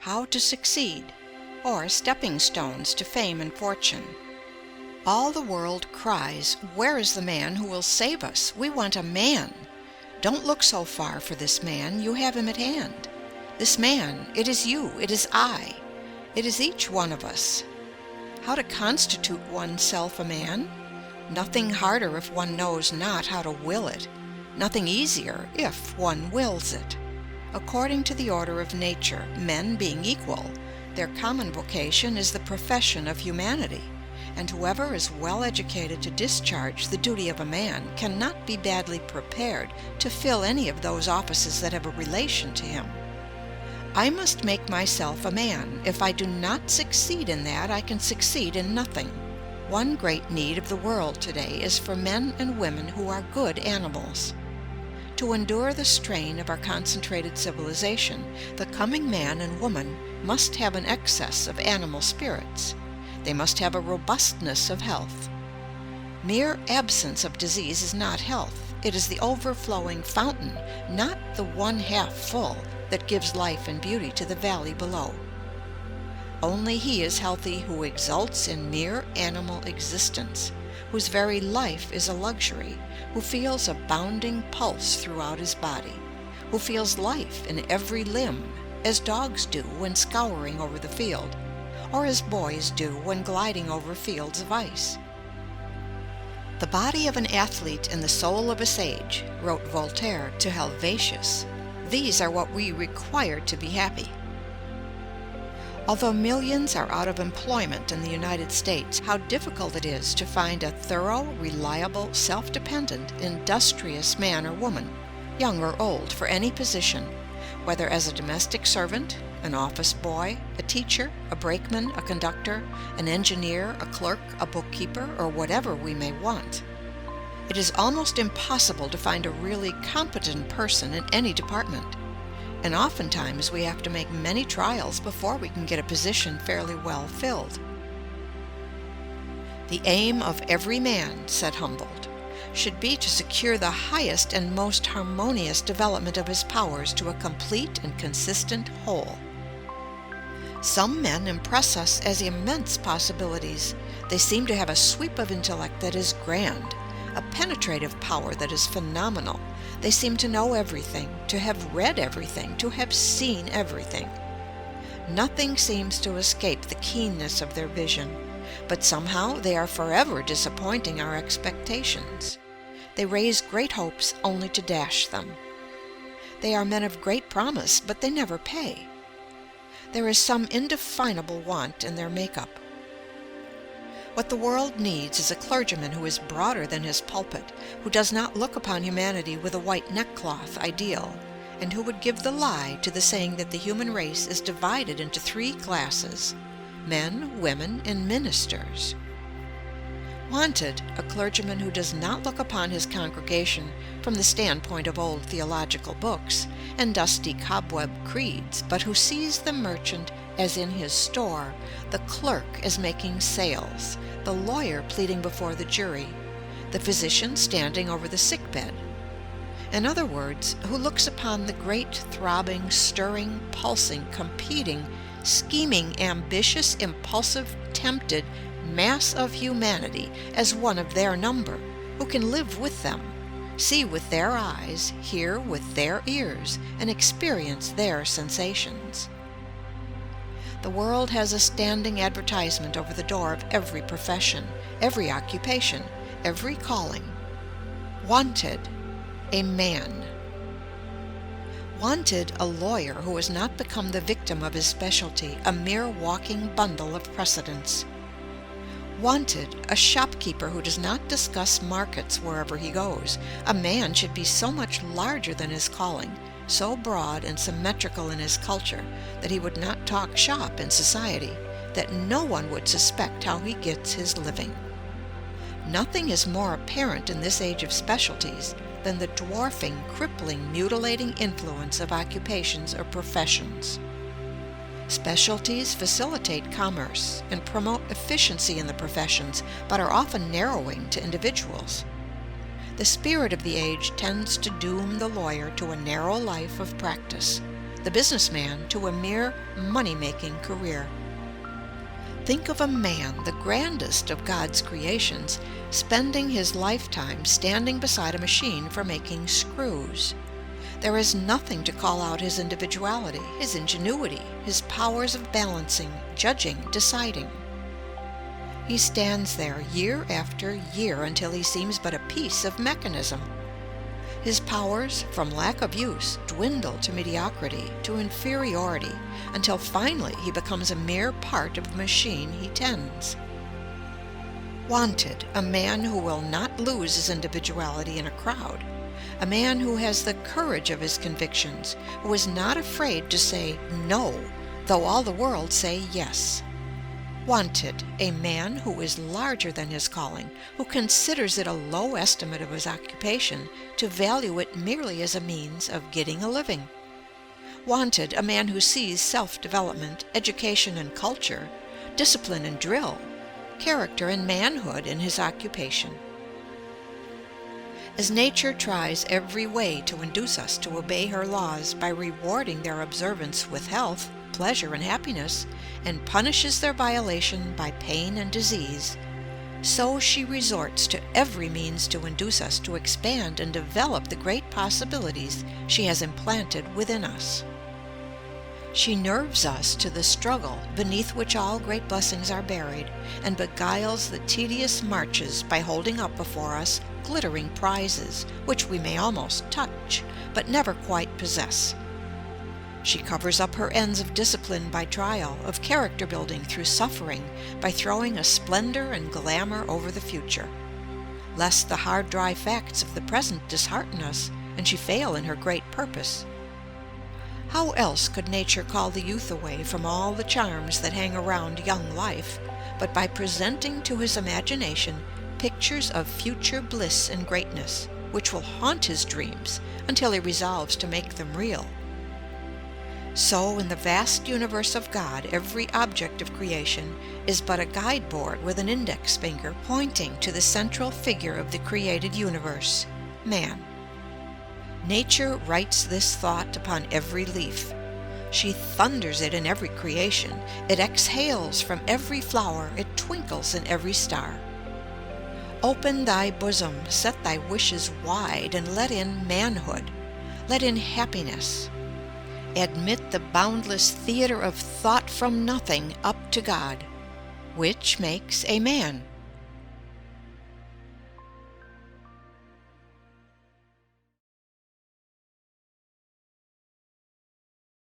how to succeed, or stepping stones to fame and fortune. All the world cries, "Where is the man who will save us? We want a man. Don't look so far for this man, you have him at hand. This man, it is you, it is I, it is each one of us." How to constitute oneself a man? Nothing harder if one knows not how to will it. Nothing easier if one wills it. According to the order of nature, men being equal, their common vocation is the profession of humanity, and whoever is well educated to discharge the duty of a man cannot be badly prepared to fill any of those offices that have a relation to him. I must make myself a man. If I do not succeed in that, I can succeed in nothing. One great need of the world today is for men and women who are good animals. To endure the strain of our concentrated civilization, the coming man and woman must have an excess of animal spirits. They must have a robustness of health. Mere absence of disease is not health. It is the overflowing fountain, not the one half full, that gives life and beauty to the valley below. Only he is healthy who exults in mere animal existence, whose very life is a luxury, who feels a bounding pulse throughout his body, who feels life in every limb, as dogs do when scouring over the field, or as boys do when gliding over fields of ice. "The body of an athlete and the soul of a sage," wrote Voltaire to Helvetius. "These are what we require to be happy." Although millions are out of employment in the United States, how difficult it is to find a thorough, reliable, self-dependent, industrious man or woman, young or old, for any position, whether as a domestic servant, an office boy, a teacher, a brakeman, a conductor, an engineer, a clerk, a bookkeeper, or whatever we may want. It is almost impossible to find a really competent person in any department, and oftentimes we have to make many trials before we can get a position fairly well filled. "The aim of every man," said Humboldt, "should be to secure the highest and most harmonious development of his powers to a complete and consistent whole." Some men impress us as immense possibilities. They seem to have a sweep of intellect that is grand, a penetrative power that is phenomenal. They seem to know everything, to have read everything, to have seen everything. Nothing seems to escape the keenness of their vision, but somehow they are forever disappointing our expectations. They raise great hopes only to dash them. They are men of great promise, but they never pay. There is some indefinable want in their make-up. What the world needs is a clergyman who is broader than his pulpit, who does not look upon humanity with a white neckcloth ideal, and who would give the lie to the saying that the human race is divided into three classes: men, women, and ministers. Wanted, a clergyman who does not look upon his congregation from the standpoint of old theological books and dusty cobweb creeds, but who sees the merchant as in his store, the clerk as making sales, the lawyer pleading before the jury, the physician standing over the sick-bed. In other words, who looks upon the great, throbbing, stirring, pulsing, competing, scheming, ambitious, impulsive, tempted mass of humanity as one of their number, who can live with them, see with their eyes, hear with their ears, and experience their sensations. The world has a standing advertisement over the door of every profession, every occupation, every calling. Wanted, a man. Wanted, a lawyer who has not become the victim of his specialty, a mere walking bundle of precedents. Wanted, a shopkeeper who does not discuss markets wherever he goes. A man should be so much larger than his calling, so broad and symmetrical in his culture, that he would not talk shop in society, that no one would suspect how he gets his living. Nothing is more apparent in this age of specialties than the dwarfing, crippling, mutilating influence of occupations or professions. Specialties facilitate commerce and promote efficiency in the professions, but are often narrowing to individuals. The spirit of the age tends to doom the lawyer to a narrow life of practice, the businessman to a mere money-making career. Think of a man, the grandest of God's creations, spending his lifetime standing beside a machine for making screws. There is nothing to call out his individuality, his ingenuity, his powers of balancing, judging, deciding. He stands there year after year until he seems but a piece of mechanism. His powers, from lack of use, dwindle to mediocrity, to inferiority, until finally he becomes a mere part of the machine he tends. Wanted, a man who will not lose his individuality in a crowd, a man who has the courage of his convictions, who is not afraid to say no, though all the world say yes. Wanted, a man who is larger than his calling, who considers it a low estimate of his occupation to value it merely as a means of getting a living. Wanted, a man who sees self-development, education and culture, discipline and drill, character and manhood in his occupation. As nature tries every way to induce us to obey her laws by rewarding their observance with health, pleasure and happiness, and punishes their violation by pain and disease, so she resorts to every means to induce us to expand and develop the great possibilities she has implanted within us. She nerves us to the struggle beneath which all great blessings are buried, and beguiles the tedious marches by holding up before us glittering prizes which we may almost touch, but never quite possess. She covers up her ends of discipline by trial, of character building through suffering, by throwing a splendor and glamour over the future, lest the hard dry facts of the present dishearten us, and she fail in her great purpose. How else could nature call the youth away from all the charms that hang around young life, but by presenting to his imagination pictures of future bliss and greatness, which will haunt his dreams until he resolves to make them real? So in the vast universe of God, every object of creation is but a guide board with an index finger pointing to the central figure of the created universe, man. Nature writes this thought upon every leaf. She thunders it in every creation. It exhales from every flower. It twinkles in every star. Open thy bosom, set thy wishes wide, and let in manhood. Let in happiness. Admit the boundless theater of thought from nothing up to God, which makes a man.